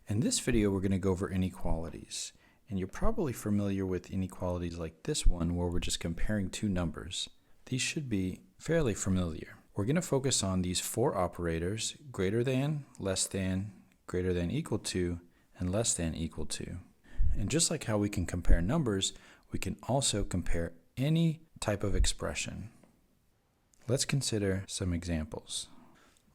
In this video, we're going to go over inequalities. And you're probably familiar with inequalities like this one, where we're just comparing two numbers. These should be fairly familiar. We're going to focus on these four operators: greater than, less than, greater than equal to, and less than equal to. And just like how we can compare numbers, we can also compare any type of expression. Let's consider some examples.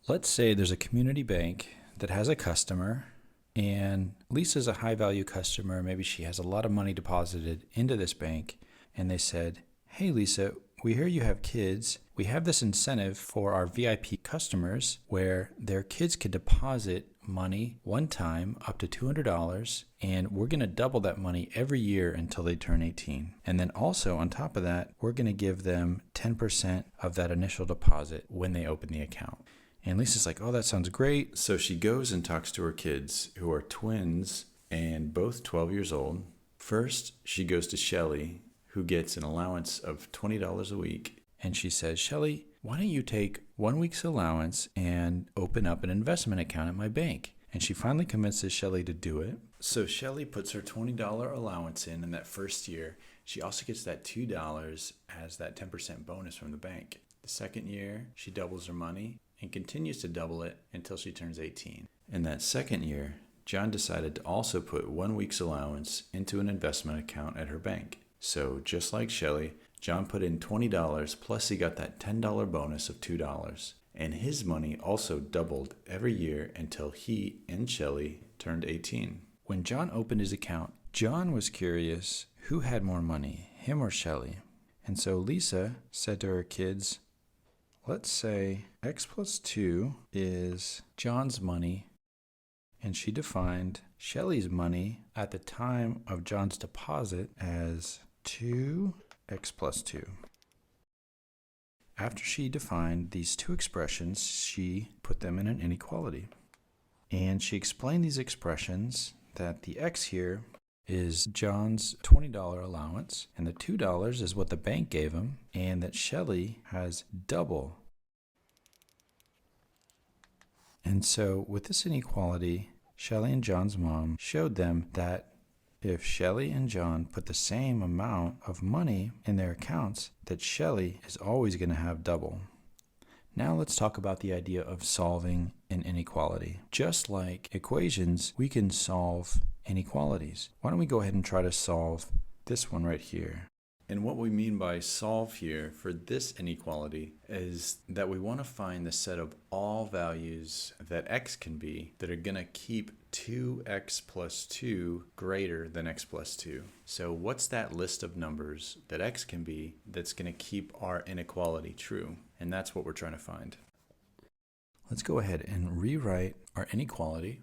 Let's say there's a community bank that has a customer, and Lisa's a high-value customer. Maybe she has a lot of money deposited into this bank, and they said, "Hey Lisa, we hear you have kids. We have this incentive for our VIP customers where their kids can deposit money one time up to $200, and we're going to double that money every year until they turn 18. And then also on top of that, we're going to give them 10% of that initial deposit when they open the account." And Lisa's like, "Oh, that sounds great." So she goes and talks to her kids, who are twins and both 12 years old. First, she goes to Shelly, who gets an allowance of $20 a week. And she says, "Shelly, why don't you take 1 week's allowance and open up an investment account at my bank?" And she finally convinces Shelly to do it. So Shelly puts her $20 allowance in that first year. She also gets that $2 as that 10% bonus from the bank. The second year, she doubles her money and continues to double it until she turns 18. In that second year, John decided to also put 1 week's allowance into an investment account at her bank. So just like Shelly, John put in $20 plus he got that $10 bonus of $2. And his money also doubled every year until he and Shelly turned 18. When John opened his account, John was curious who had more money, him or Shelly. And so Lisa said to her kids, let's say x plus 2 is John's money, and she defined Shelly's money at the time of John's deposit as 2x plus 2. After she defined these two expressions, she put them in an inequality. And she explained these expressions that the x here is John's $20 allowance, and the $2 is what the bank gave him, and that Shelly has double. And so with this inequality, Shelly and John's mom showed them that if Shelly and John put the same amount of money in their accounts, that Shelly is always going to have double. Now let's talk about the idea of solving an inequality. Just like equations, we can solve inequalities. Why don't we go ahead and try to solve this one right here? And what we mean by solve here for this inequality is that we want to find the set of all values that x can be that are going to keep 2x plus 2 greater than x plus 2. So what's that list of numbers that x can be that's going to keep our inequality true? And that's what we're trying to find. Let's go ahead and rewrite our inequality.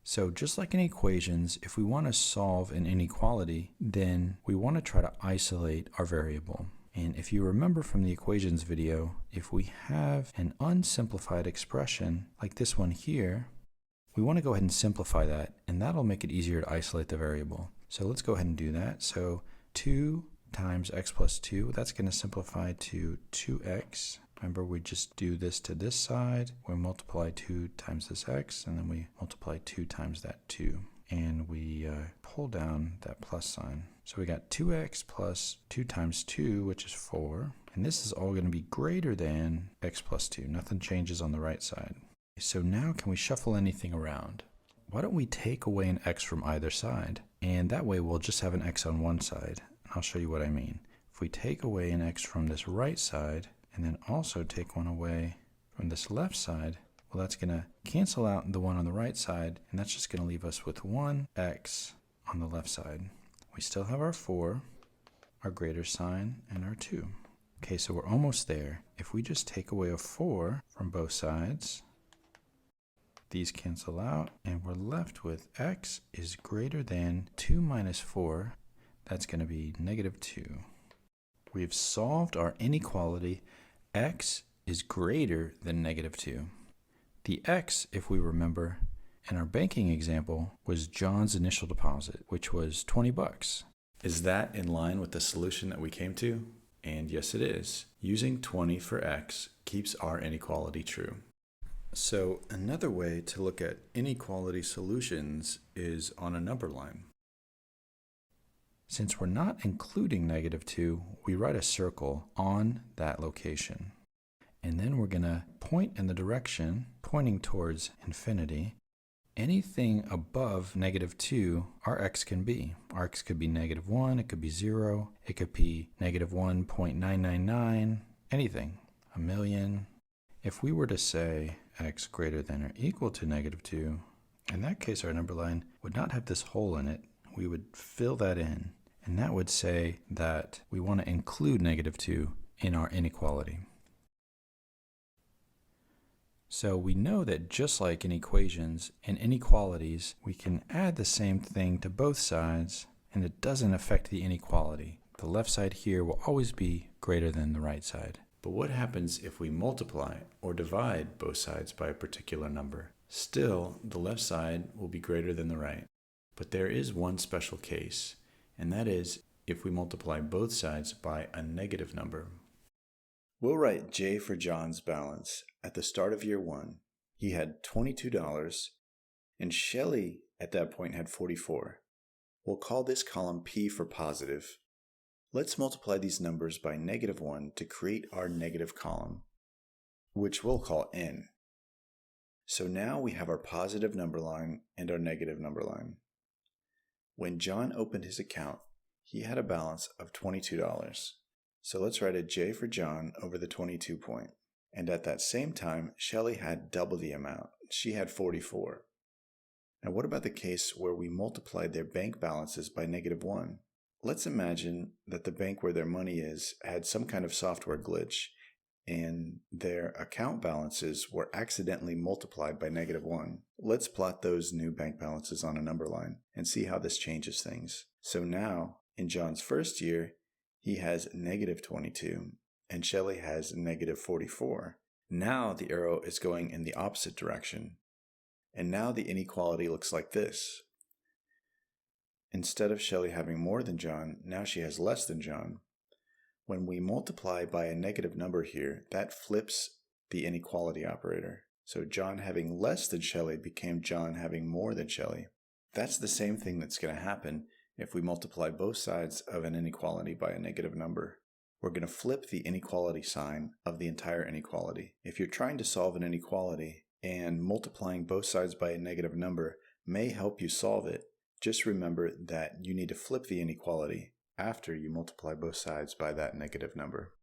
So just like in equations, if we want to solve an inequality, then we want to try to isolate our variable. And if you remember from the equations video, if we have an unsimplified expression like this one here, we want to go ahead and simplify that, and that'll make it easier to isolate the variable. So let's go ahead and do that. So 2 times x plus 2, that's going to simplify to 2x. Remember, we just do this to this side. We multiply 2 times this x, and then we multiply 2 times that 2. And we pull down that plus sign. So we got 2x plus 2 times 2, which is 4. And this is all going to be greater than x plus 2. Nothing changes on the right side. So now can we shuffle anything around? Why don't we take away an x from either side? And that way we'll just have an x on one side. I'll show you what I mean. If we take away an x from this right side, and then also take one away from this left side, well, that's going to cancel out the one on the right side, and that's just going to leave us with 1x on the left side. We still have our 4, our greater sign, and our 2. Okay, so we're almost there. If we just take away a 4 from both sides, these cancel out, and we're left with x is greater than 2 minus 4. That's going to be negative 2. We've solved our inequality. X is greater than negative 2. The x, if we remember, in our banking example, was John's initial deposit, which was 20 bucks. Is that in line with the solution that we came to? And yes, it is. Using 20 for x keeps our inequality true. So another way to look at inequality solutions is on a number line. Since we're not including -2, we write a circle on that location. And then we're going to point in the direction pointing towards infinity. Anything above -2, our x can be. Our x could be -1, it could be 0, it could be -1.999, anything, a million. If we were to say x greater than or equal to -2, in that case our number line would not have this hole in it. We would fill that in, and that would say that we want to include -2 in our inequality. So we know that just like in equations and inequalities, we can add the same thing to both sides, and it doesn't affect the inequality. The left side here will always be greater than the right side. But what happens if we multiply or divide both sides by a particular number? Still, the left side will be greater than the right. But there is one special case, and that is if we multiply both sides by a negative number. We'll write J for John's balance. At the start of year 1, he had $22, and Shelley at that point had $44. We'll call this column P for positive. Let's multiply these numbers by -1 to create our negative column, which we'll call N. So now we have our positive number line and our negative number line. When John opened his account, he had a balance of $22. So let's write a J for John over the 22 point. And at that same time, Shelley had double the amount. She had 44. Now what about the case where we multiplied their bank balances by -1? Let's imagine that the bank where their money is had some kind of software glitch, and their account balances were accidentally multiplied by -1. Let's plot those new bank balances on a number line and see how this changes things. So now, in John's first year, he has -22, and Shelley has -44. Now the arrow is going in the opposite direction, and now the inequality looks like this. Instead of Shelley having more than John, now she has less than John. When we multiply by a negative number here, that flips the inequality operator. So John having less than Shelley became John having more than Shelley. That's the same thing that's going to happen if we multiply both sides of an inequality by a negative number. We're going to flip the inequality sign of the entire inequality. If you're trying to solve an inequality and multiplying both sides by a negative number may help you solve it, just remember that you need to flip the inequality after you multiply both sides by that negative number.